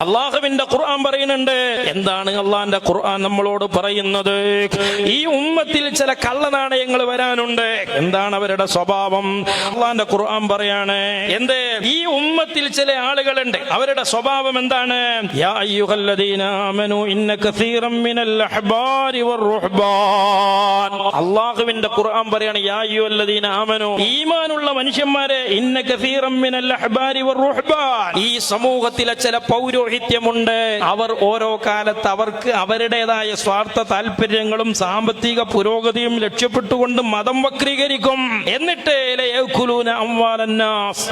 അള്ളാഹുവിന്റെ ഖുർആൻ പറയുന്നുണ്ട്. എന്താണ് അള്ളാഹിന്റെ ഖുർആൻ നമ്മളോട് പറയുന്നത്? ഈ ഉമ്മത്തിൽ ചില കള്ളനാണയങ്ങൾ വരാനുണ്ട്. എന്താണ് അവരുടെ സ്വഭാവം? അള്ളാഹിന്റെ ഖുർആൻ പറയാണ്. എന്ത്? ഈ ഉമ്മത്തിൽ ചില ആളുകളുണ്ട്, അവരുടെ സ്വഭാവം എന്താണ്? യാ അയ്യുഹല്ലദീന ആമനൂ ഇന്ന കസീറൻ മിനൽ അഹ്ബാരി വറുഹ്ബാൻ. അള്ളാഹുവിന്റെ ഖുർആൻ പറയാണ്, യാ അയ്യുഹല്ലദീന ആമനൂ, ഈമാനുള്ള മനുഷ്യന്മാരെ, ഇന്ന കസീറൻ മിനൽ അഹ്ബാരി വറുഹ്ബാൻ, ഈ സമൂഹത്തിലെ ചില പൗരോഹിത്യമുണ്ട്. അവർ ഓരോ കാലത്ത് അവർക്ക് അവരുടേതായ സ്വാർത്ഥ താല്പര്യങ്ങളും സാമ്പത്തിക പുരോഗതിയും ലക്ഷ്യപ്പെട്ടുകൊണ്ട് മതം വക്രീകരിക്കും. എന്നിട്ട്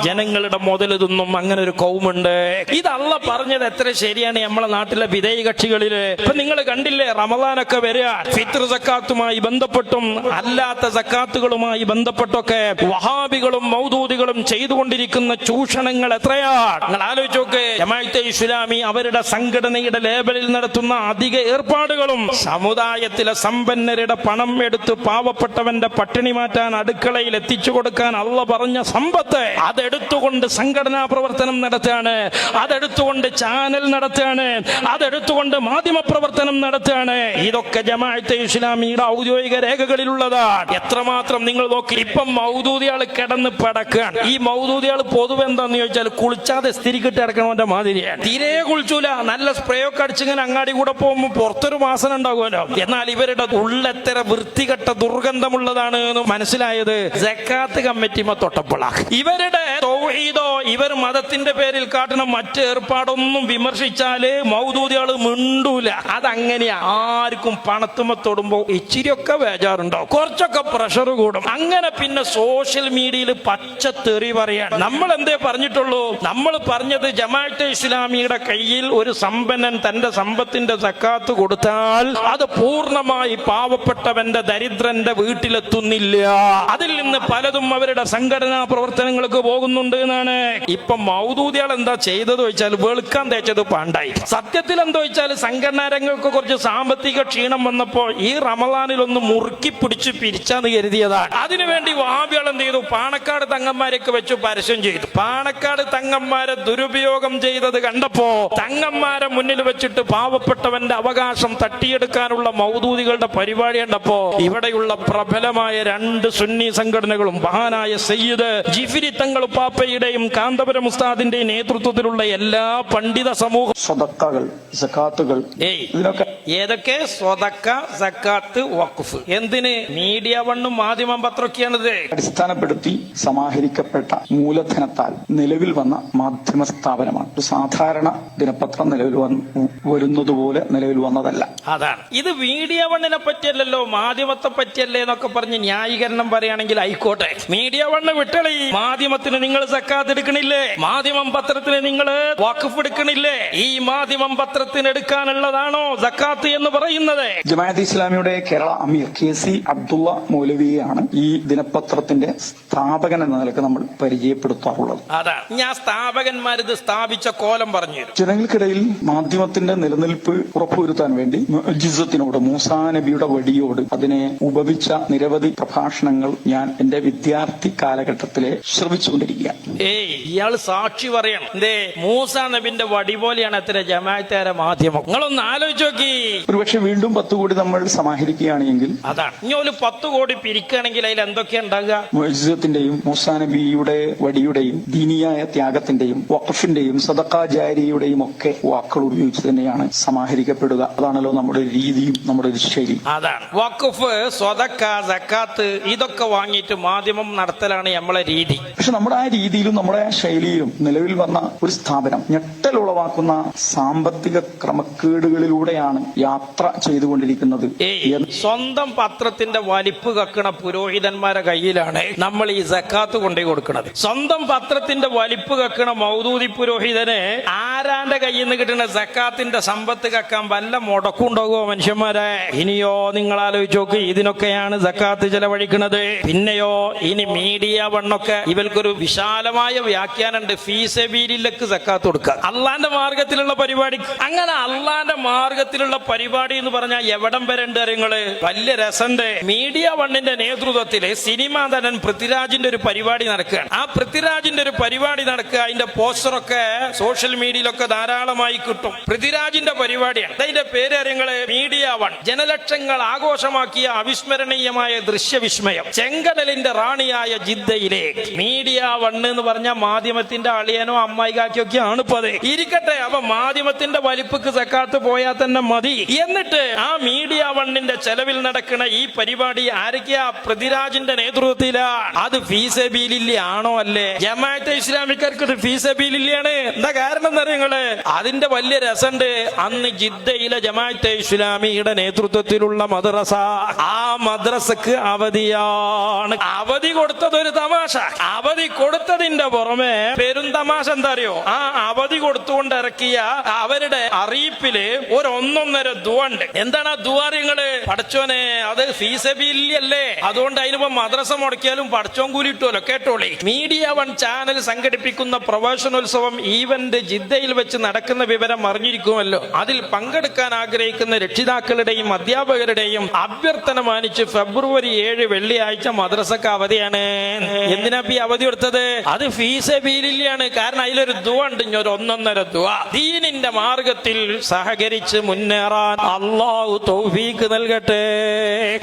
ജനങ്ങളുടെ മുതൽ തിന്നും. അങ്ങനെ ഒരു കൗമുണ്ട്. ഇത് അള്ള പറഞ്ഞത് എത്ര ശരിയാണ്? നമ്മളെ നാട്ടിലെ വിധേയ കക്ഷികളില് ഇപ്പൊ നിങ്ങൾ കണ്ടില്ലേ, റമദാനൊക്കെ വരിക, ഫിത്ർ സക്കാത്തുമായി ബന്ധപ്പെട്ടും അല്ലാത്ത സക്കാത്തുകളുമായി ബന്ധപ്പെട്ടൊക്കെ വഹാബികളും മൗദൂദികളും ചെയ്തുകൊണ്ടിരിക്കുന്ന ചൂഷണങ്ങൾ എത്രയാണ്? നിങ്ങൾ ആലോചിച്ച് നോക്ക്. ജമാഅത്തെ ഇസ്ലാമി അവരുടെ സംഘടനയുടെ ലേബലിൽ നടത്തുന്ന അധിക ഏർപ്പാടുകളും സമുദായത്തിലെ സമ്പന്നരുടെ പണം എടുത്ത് പാവപ്പെട്ടവന്റെ പട്ടിണി മാറ്റാൻ അടുക്കളയിൽ എത്തിച്ചു കൊടുക്കാൻ അള്ള പറഞ്ഞ സമ്പത്ത് അതെടുത്തുകൊണ്ട് സംഘടനാ പ്രവർത്തനം നടത്തുകയാണ്, അതെടുത്തുകൊണ്ട് ചാനൽ നടത്തുകയാണ്, അതെടുത്തുകൊണ്ട് മാധ്യമ പ്രവർത്തനം നടത്തുകയാണ്. ഇതൊക്കെ ജമാഅത്തെ ഇസ്ലാമിയുടെ ഔദ്യോഗിക രേഖകളിലുള്ളതാണ്. എത്രമാത്രം നിങ്ങൾ നോക്കി. ഇപ്പം മൗദൂദിയാൾ കിടന്ന് പടക്കുകയാണ്. ഈ മൗദൂദിയാൾ പൊതുവെ എന്താന്ന് ചോദിച്ചാൽ കുളിച്ചാതെ സ്ഥിരിക്കിട്ട് കിടക്കണവന്റെ മാതിരിയാണ്. തീരെ കുളിച്ചൂല. നല്ല സ്പ്രേ ഒക്കെ അടിച്ചിങ്ങനെ അങ്ങാടി കൂടെ പോകുമ്പോൾ പുറത്തൊരു വാസന ഉണ്ടാകുമല്ലോ. എന്നാൽ ഇവരുടെ ഉള്ളെത്ര വൃത്തികെട്ട ദുർഗന്ധമുള്ളതാണ് എന്ന് മനസ്സിലായത് സക്കാത്ത് കമ്മിറ്റിമ തൊട്ടപ്പോഴാണ്. ഇവരുടെ തൗഹീദോ ഇവർ മതത്തിന്റെ പേരിൽ കാട്ടുന്ന മറ്റ് ഏർപ്പാടൊന്നും വിമർശിച്ചാല് മൗദൂദിയാള് മിണ്ടൂല. അതങ്ങനെയാ. ആർക്കും പണത്തുമ തൊടുമ്പോ ഇച്ചിരിയൊക്കെ വേജാറുണ്ടാവും, കുറച്ചൊക്കെ പ്രഷർ കൂടും. അങ്ങനെ പിന്നെ സോഷ്യൽ മീഡിയയിൽ പച്ച തെറി പറയാണ്. നമ്മൾ എന്തേ പറഞ്ഞിട്ടുള്ളൂ? നമ്മൾ പറഞ്ഞത് ജമാഅത്തെ ഇസ്ലാമിയുടെ കയ്യിൽ ഒരു സമ്പന്നൻ തന്റെ സമ്പത്തിന്റെ സക്കാത്ത് കൊടുത്താൽ അത് പൂർണ്ണമായി പാവപ്പെട്ടവന്റെ ദരിദ്രന്റെ വീട്ടിലെത്തുന്നില്ല. അതിൽ നിന്ന് പലതും അവരുടെ സംഘടനാ പ്രവർത്തനങ്ങൾക്ക് പോകുന്നുണ്ട് എന്നാണ്. ഇപ്പൊ മൗദൂദിയാൾ എന്താ ചെയ്തത് വെച്ചാൽ വെളുക്കാൻ തേച്ചത് പാണ്ടായി. സത്യത്തിൽ എന്താ വെച്ചാൽ സംഘടനാ രംഗങ്ങൾക്ക് കുറച്ച് സാമ്പത്തിക ക്ഷീണം വന്നപ്പോൾ ഈ റമദാനിൽ ഒന്ന് മുറുക്കി പിടിച്ച് പിരിച്ചാന്ന് കരുതിയതാണ്. അതിനുവേണ്ടി വഹാബികൾ എന്ത് ചെയ്തു? പാണക്കാട് തങ്ങന്മാരൊക്കെ വെച്ച് പരസ്യം ചെയ്തു. പാണക്കാട് തങ്ങന്മാരെ ദുരുപയോഗം ചെയ്തത് കണ്ടപ്പോ തങ്ങന്മാരെ മുന്നിൽ വെച്ചിട്ട് പാവപ്പെട്ടവന്റെ അവകാശം തട്ടിയെടുക്കാനുള്ള മൗദൂദികളുടെ പരിപാടി കണ്ടപ്പോ ഇവിടെയുള്ള പ്രബലമായ രണ്ട് സുന്നി സംഘടനകളും മഹാനായ സയ്യിദ് ജിഫിരി തങ്ങൾ പാപ്പയുടെയും കാന്തപുരം ഉസ്താദിന്റെയും നേതൃത്വത്തിലുള്ള എല്ലാ പണ്ഡിത സമൂഹം സ്വതക്കകൾ, സക്കാത്തുകൾ, ഇതിനൊക്കെ ഏതൊക്കെ സ്വതക്ക, സക്കാത്ത്, വഖഫ് എന്തിന്? മീഡിയ വണ്ണും മാധ്യമം പത്രമൊക്കെയാണിത് അടിസ്ഥാനപ്പെടുത്തി സമാഹരിക്കപ്പെട്ട മൂലധനത്താൽ നിലവിൽ വന്ന മാധ്യമ സ്ഥാപനമാണ്. ഒരു സാധാരണ ദിനപത്രം നിലവിൽ വരുന്നത് പോലെ നിലവിൽ വന്നതല്ല. അതാണ്. ഇത് മീഡിയ വണ്ണിനെ പറ്റിയല്ലോ മാധ്യമത്തെ പറ്റിയല്ലേ എന്നൊക്കെ പറഞ്ഞ് ന്യായീകരണം പറയുകയാണെങ്കിൽ ആയിക്കോട്ടെ. മീഡിയ വണ്ണ് വിട്ടളി. മാധ്യമത്തിന് നിങ്ങൾ സക്കാത്ത് എടുക്കണില്ലേ? മാധ്യമം പത്രത്തിന് നിങ്ങൾ വഖഫ് എടുക്കണില്ലേ? ഈ മാധ്യമം പത്രത്തിന് എടുക്കാനുള്ളതാണോ സക്കാത്ത് എന്ന് പറയുന്നത്? ജമാഅത്തെ ഇസ്ലാമിയുടെ കേരള അമീർ KC അബ്ദുള്ള മൗലവിയെയാണ് ഈ ദിനപത്രത്തിന്റെ സ്ഥാപകൻ എന്ന നിലക്ക് നമ്മൾ പരിചയപ്പെടുത്താറുള്ളത്. അതാണ്. ഞാൻ സ്ഥാപകന്മാരിത് സ്ഥാപിച്ച കോലം പറഞ്ഞു തരും. ജനങ്ങൾക്കിടയിൽ മാധ്യമത്തിന്റെ നിലനിൽപ്പ് ഉറപ്പുവരുത്താൻ വേണ്ടി മുഅ്ജിസത്തിനോട്, മൂസാ നബിയുടെ വടിയോട് അതിനെ ഉപമിച്ച നിരവധി പ്രഭാഷണങ്ങൾ ഞാൻ എന്റെ വിദ്യാർത്ഥി കാലഘട്ടത്തിലെ ശ്രമിച്ചുകൊണ്ടിരിക്കുകയാണ്. ഇയാൾ സാക്ഷി പറയണം. എന്തേ? മൂസാ നബിന്റെ വടി പോലെയാണ് അത്ര ജമാഅത്തേരെ മാധ്യമം. നിങ്ങളൊന്ന് ആലോചിച്ച് നോക്കി. ഒരുപക്ഷെ വീണ്ടും 10 കോടി നമ്മൾ സമാഹരിക്കുകയാണെങ്കിൽ, അതാണ് ഇനി ഒരു 10 കോടി പിരിക്കുകയാണെങ്കിൽ അതിൽ എന്തൊക്കെയാ ഉണ്ടാകുക? മുഅ്ജിസത്തിന്റെയും മൂസാ നബിയുടെ വടിയുടെയും ദീനിയായ ത്യാഗത്തിന്റെയും വഖഫിന്റെയും സദഖ ജാരിയുടെയും ഒക്കെ വാക്കുകൾ ഉപയോഗിച്ച് തന്നെയാണ് സമാഹരിക്കപ്പെടുക. അതാണല്ലോ നമ്മുടെ രീതിയും നമ്മുടെ ഒരു ശൈലി. അതാണ്. വഖഫ്, സ്വതക്ക, സക്കാത്ത് ഇതൊക്കെ വാങ്ങിയിട്ട് മാധ്യമം നടത്തലാണ് നമ്മളെ രീതി. പക്ഷെ നമ്മുടെ ആ രീതിയിലും നമ്മുടെ ആ ശൈലിയിലും നിലവിൽ വന്ന ഒരു സ്ഥാപനം ഞെട്ടലുളവാക്കുന്ന സാമ്പത്തിക ക്രമക്കേടുകളിലൂടെയാണ് യാത്ര ചെയ്തുകൊണ്ടിരിക്കുന്നത്. സ്വന്തം പത്രത്തിന്റെ വലിപ്പ് കക്കണ പുരോഹിതന്മാരെ കയ്യിലാണ് നമ്മൾ ഈ സക്കാത്ത് കൊണ്ടേ കൊടുക്കുന്നത്. സ്വന്തം പത്രത്തിന്റെ വലിപ്പ് കക്കണ മൗദൂദി പുരോഹിതന് ആരാന്റെ കയ്യിൽ നിന്ന് കിട്ടുന്ന സക്കാത്തിന്റെ സമ്പത്ത് കക്കാൻ വല്ല മുടക്കുണ്ടാകുമോ മനുഷ്യന്മാരെ? ഇനിയോ നിങ്ങൾ ആലോചിച്ച് നോക്ക്. ഇതിനൊക്കെയാണ് സക്കാത്ത് ചെലവഴിക്കുന്നത്. പിന്നെയോ ഇനി മീഡിയ വണ്ണൊക്കെ ഇവർക്കൊരു വിശാല വിശാലമായ വ്യാഖ്യാനമുണ്ട്. ഫീസബീലില്ലക്ക് സക്കാത്ത് കൊടുക്കുക, അള്ളാന്റെ മാർഗത്തിലുള്ള പരിപാടി. അങ്ങനെ അള്ളാന്റെ മാർഗത്തിലുള്ള പരിപാടി എന്ന് പറഞ്ഞാൽ എവിടം വരെ ഉണ്ട് അറിയങ്ങള്? വലിയ രസണ്ട്. മീഡിയ വണ്ണിന്റെ നേതൃത്വത്തില് സിനിമാ നടൻ പൃഥ്വിരാജിന്റെ ഒരു പരിപാടി നടക്കുകയാണ്. ആ പൃഥ്വിരാജിന്റെ ഒരു പരിപാടി നടക്കുക, അതിന്റെ പോസ്റ്ററൊക്കെ സോഷ്യൽ മീഡിയയിലൊക്കെ ധാരാളമായി കിട്ടും. പൃഥ്വിരാജിന്റെ പരിപാടിയാണ്. അതിന്റെ പേര് അറിയങ്ങള് മീഡിയ വൺ. ജനലക്ഷങ്ങൾ ആഘോഷമാക്കിയ അവിസ്മരണീയമായ ദൃശ്യവിസ്മയം. ചെങ്കടലിന്റെ റാണിയായ ജിദ്ദയിലെ മീഡിയ വൺ എന്ന് പറഞ്ഞ മാധ്യമത്തിന്റെ അളിയനോ അമ്മായികാക്കിയൊക്കെ ആണ് ഇപ്പൊ അത്. ഇരിക്കട്ടെ, അപ്പൊ മാധ്യമത്തിന്റെ വലിപ്പക്ക് സക്കാത്ത് പോയാൽ തന്നെ മതി. എന്നിട്ട് ആ മീഡിയ വണ്ണിന്റെ ചെലവിൽ നടക്കുന്ന ഈ പരിപാടി ആരൊക്കെയാ? പൃഥ്വിരാജിന്റെ നേതൃത്വത്തിലാണ്. അത് ഫീസബീലില്ല ആണോ? അല്ലേ? ജമാഅത്തെ ഇസ്ലാമിക്കാർക്ക് ഇത് ഫീസബീലില്ലാണ്. എന്താ കാരണം എന്നറിയങ്ങള്? അതിന്റെ വലിയ രസമുണ്ട്. അന്ന് ജിദ്ദയിലെ ജമാഅത്തെ ഇസ്ലാമിയുടെ നേതൃത്വത്തിലുള്ള മദ്രസ, ആ മദ്രസക്ക് അവധിയാണ്. അവധി കൊടുത്തത് ഒരു തമാശ. അവധി കൊടുത്തതിന്റെ പുറമെ പെരും തമാശ എന്താ അറിയോ? ആ അവധി കൊടുത്തുകൊണ്ട് ഇറക്കിയ അവരുടെ അറിയിപ്പില് ഒരു 1.5 ദുആ ഉണ്ട്. എന്താണ് ആ ദുആ? നിങ്ങള് പഠിച്ചോനെ, അത് ഫീസബീലല്ലേ, അതുകൊണ്ട് അതിനിപ്പോ മദ്രസ മുടക്കിയാലും പഠിച്ചോൻ കൂലിട്ടുമല്ലോ. കേട്ടോളി. മീഡിയ വൺ ചാനൽ സംഘടിപ്പിക്കുന്ന പ്രവേശനോത്സവം ഈവന്റ് ജിദ്ദയിൽ വെച്ച് നടക്കുന്ന വിവരം അറിഞ്ഞിരിക്കുമല്ലോ. അതിൽ പങ്കെടുക്കാൻ ആഗ്രഹിക്കുന്ന രക്ഷിതാക്കളുടെയും അധ്യാപകരുടെയും അഭ്യർത്ഥന മാനിച്ച് ഫെബ്രുവരി 7 വെള്ളിയാഴ്ച മദ്രസക്ക് അവധിയാണ്. എന്തിനാ ഈ അവധി കൊടുത്തത്? അത് ഫീസബീലില്ലാണ്. കാരണം അതിലൊരു ദുആ ഉണ്ട്, ഒരു 1.5 ദുആ. ദീനിന്റെ മാർഗത്തിൽ സഹകരിച്ച് മുന്നേറാൻ അല്ലാഹു തൗഫീഖ് നൽകട്ടെ.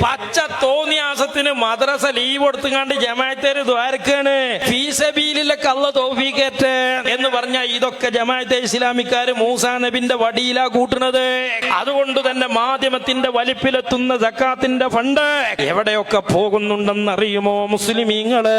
പച്ച തോന്നിയാസത്തിന് മദ്രസ ലീവ് കൊടുത്തുകൊണ്ട് ജമാഅത്തേര് ദ്വാരക്കാണ്. ഫീസബീലിലൊക്കെ അല്ലാഹു തൗഫീഖ് ഏറ്റെ എന്ന് പറഞ്ഞാൽ ഇതൊക്കെ ജമാഅത്തെ ഇസ്ലാമിക്കാര് മൂസാ നബിന്റെ വടിയിലാ കൂട്ടുന്നത്. അതുകൊണ്ട് തന്നെ മാധ്യമത്തിന്റെ വലിപ്പിലെത്തുന്ന സക്കാത്തിന്റെ ഫണ്ട് എവിടെയൊക്കെ പോകുന്നുണ്ടെന്നറിയുമോ മുസ്ലിമീങ്ങള്?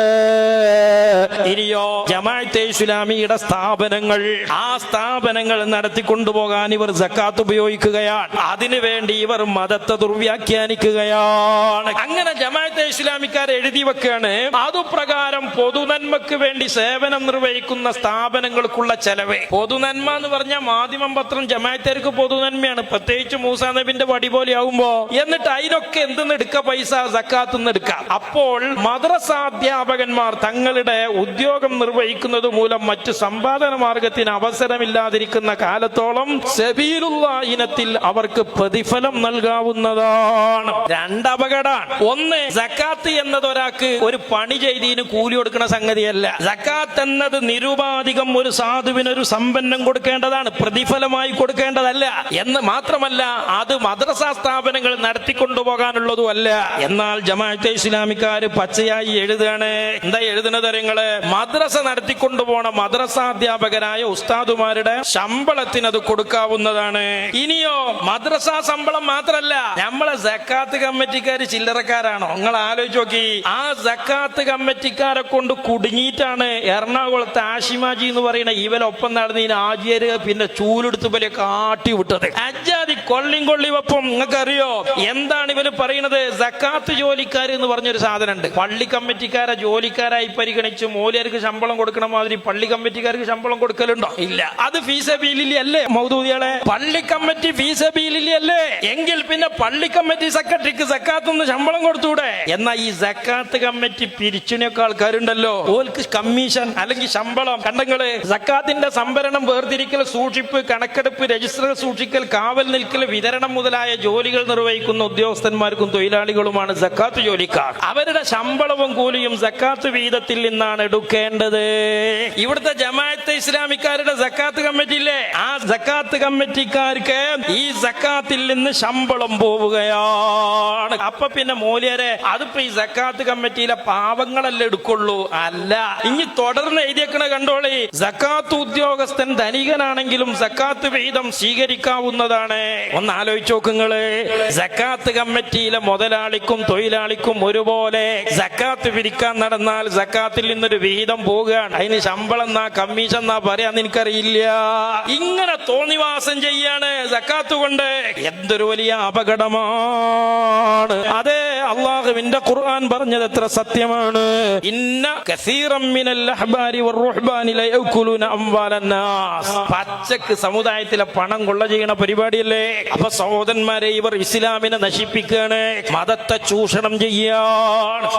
ഇനിയോ ജമാഅത്തെ ഇസ്ലാമിയുടെ സ്ഥാപനങ്ങൾ, ആ സ്ഥാപനങ്ങൾ നടത്തിക്കൊണ്ടുപോകാൻ ഇവർ സക്കാത്ത് ഉപയോഗിക്കുകയാണ്. അതിനുവേണ്ടി ഇവർ മതത്തെ ദുർവ്യാഖ്യാനിക്കുകയാണ്. അങ്ങനെ ജമാഅത്തെ ഇസ്ലാമിക്കാർ എഴുതി വെക്കുകയാണ്, അതുപ്രകാരം പൊതുനന്മക്ക് വേണ്ടി സേവനം നിർവഹിക്കുന്ന സ്ഥാപനങ്ങൾക്കുള്ള ചെലവ്. പൊതുനന്മ എന്ന് പറഞ്ഞാൽ മാധ്യമം, പത്രം ജമാഅത്തേർക്ക് പൊതുനന്മയാണ്, പ്രത്യേകിച്ച് മൂസാ നബിന്റെ വടി പോലെ ആവുമ്പോ. എന്നിട്ട് അതിനൊക്കെ എന്തെന്ന് എടുക്ക? പൈസ സക്കാത്ത് നിന്ന് എടുക്കാം. അപ്പോൾ മദ്രസാധ്യാപകന്മാർ തങ്ങളുടെ ഉദ്യോഗം നിർവഹിക്കുന്നത് മൂലം മറ്റു സമ്പാദന മാർഗത്തിന് അവസരമില്ലാതിരിക്കുന്ന കാലത്തോളം സബീലുള്ള ഇനത്തിൽ അവർക്ക് പ്രതിഫലം നൽകാവുന്നതാണ്. 2 അപകടമാണ്. ഒന്ന്, സക്കാത്ത് എന്നത് ഒരാൾക്ക് ഒരു പണി ചെയ്തതിന് കൂലി കൊടുക്കുന്ന സംഗതിയല്ല. സക്കാത്ത് എന്നത് നിരുപാധികം ഒരു സാധുവിന് ഒരു സമ്പന്നം കൊടുക്കേണ്ടതാണ്, പ്രതിഫലമായി കൊടുക്കേണ്ടതല്ല. എന്ന് മാത്രമല്ല, അത് മദ്രസ സ്ഥാപനങ്ങൾ നടത്തിക്കൊണ്ടുപോകാനുള്ളതുമല്ല. എന്നാൽ ജമാഅത്തെ ഇസ്ലാമിക്കാര് പച്ചയായി എഴുതുകയാണ്. എന്താ എഴുതുന്നത് അറിയങ്ങള്? മദ്രസ നടത്തിക്കൊണ്ടുപോണ മദ്രസാധ്യാപകരായ ഉസ്താദുമാരുടെ ശമ്പളത്തിന് അത് കൊടുക്കാവുന്നതാണ്. ഇനിയോ മദ്രസ ശമ്പളം മാത്രല്ല, നമ്മളെ സക്കാത്ത് കമ്മിറ്റിക്കാര് ചില്ലറക്കാരാണോ? നിങ്ങൾ ആലോചിച്ച് നോക്കി. ആ സക്കാത്ത് കമ്മിറ്റിക്കാരെ കൊണ്ട് കുടുങ്ങിയിട്ടാണ് എറണാകുളത്ത് ആഷിമാജി എന്ന് പറയുന്ന ഇവരൊപ്പം നടന്ന് ആജിയര് പിന്നെ ചൂലെടുത്ത് പോലെ കാട്ടി വിട്ടത്. അജാതി കൊള്ളി വെപ്പം. നിങ്ങൾക്കറിയോ എന്താണ് ഇവര് പറയുന്നത്? സക്കാത്ത് ജോലിക്കാർ എന്ന് പറഞ്ഞൊരു സാധനം ഉണ്ട്. പള്ളി കമ്മിറ്റിക്കാരെ ജോലിക്കാരായി പരിഗണിച്ച് മൂല്യർക്ക് ശമ്പളം കൊടുക്കണ മാതിരി പള്ളി കമ്മിറ്റിക്കാർക്ക് ശമ്പളം കൊടുക്കലുണ്ടോ? ഇല്ല. അത് ഫീസബീലില്ലേ മൗദൂദികളെ? പള്ളി കമ്മിറ്റി ഫീസബീലില്ലേ? എങ്കിൽ പിന്നെ പള്ളി കമ്മിറ്റി സെക്രട്ടറിക്ക് സക്കാത്തൊന്ന് ശമ്പളം കൊടുത്തൂടെ? എന്നാൽ ഈ സക്കാത്ത് കമ്മിറ്റി പിരിച്ചിനൊക്കെ ആൾക്കാരുണ്ടല്ലോ, ഓൽക്ക് കമ്മീഷൻ അല്ലെങ്കിൽ ശമ്പളം. കണ്ടങ്ങള് സക്കാത്തിന്റെ സംഭരണം, വേർതിരിക്കൽ, സൂക്ഷിപ്പ്, കണക്കെടുപ്പ്, രജിസ്റ്റർ സൂക്ഷിക്കൽ, കാവൽ നിൽക്കൽ, വിതരണം മുതലായ ജോലികൾ നിർവഹിക്കുന്ന ഉദ്യോഗസ്ഥന്മാർക്കും തൊഴിലാളികളുമാണ് സക്കാത്ത് ജോലിക്കാർ. അവരുടെ ശമ്പളവും കൂലിയും സക്കാത്ത് വീതത്തിൽ നിന്നാണ് എടുക്കേണ്ടത്. ഇവിടുത്തെ ജമാഅത്തെ ഇസ്ലാമിക്കാരുടെ സക്കാത്ത് കമ്മിറ്റി ഇല്ലേ, ആ സക്കാത്ത് കമ്മിറ്റിക്കാർക്ക് ഈ സക്കാത്തിൽ നിന്ന് ശമ്പളം പോവുകയാണ്. അപ്പൊ പിന്നെ മൂല്യരെ അതിപ്പോ ഈ സക്കാത്ത് കമ്മിറ്റിയിലെ പാവങ്ങളല്ലേ എടുക്കുള്ളൂ? അല്ല. ഇനി തുടർന്ന് എഴുതിയേക്കണ കണ്ടോളി, സക്കാത്ത് ഉദ്യോഗസ്ഥൻ ധനികനാണെങ്കിലും സക്കാത്ത് വിഹിതം സ്വീകരിക്കാവുന്നതാണ്. ഒന്ന് ആലോചിച്ച് നോക്കുങ്ങള്. സക്കാത്ത് കമ്മിറ്റിയിലെ മുതലാളിക്കും തൊഴിലാളിക്കും ഒരുപോലെ സക്കാത്ത് പിരിക്കാൻ നടന്നാൽ സക്കാത്തിൽ നിന്നൊരു വിഹിതം പോവുകയാണ്. അതിന് ശമ്പളം എന്നാ കമ്മീഷൻ എന്നാ പറയാന്ന് എനിക്കറിയില്ല. ഇങ്ങനെ തോന്നിവാസം ചെയ്യാണ് സക്കാത്ത് കൊണ്ട്. എന്തൊരു വലിയ അപകടമാണ്. അതെ, അള്ളാഹുവിന്റെ ഖുർആൻ പറഞ്ഞത് എത്ര സത്യമാണ്. ഇന്ന കസീറൻ മിനൽ അഹ്ബാരി വറുഹ്ബാനി ലയഅകുലുന അംവാലൻ നാസ്. പച്ചക്ക് സമുദായത്തിലെ പണം കൊള്ള ചെയ്യുന്ന പരിപാടിയല്ലേ. അപ്പൊ സഹോദരന്മാരെ, ഇവർ ഇസ്ലാമിനെ നശിപ്പിക്കുകയാണ്, മതത്തെ ചൂഷണം ചെയ്യാണ്.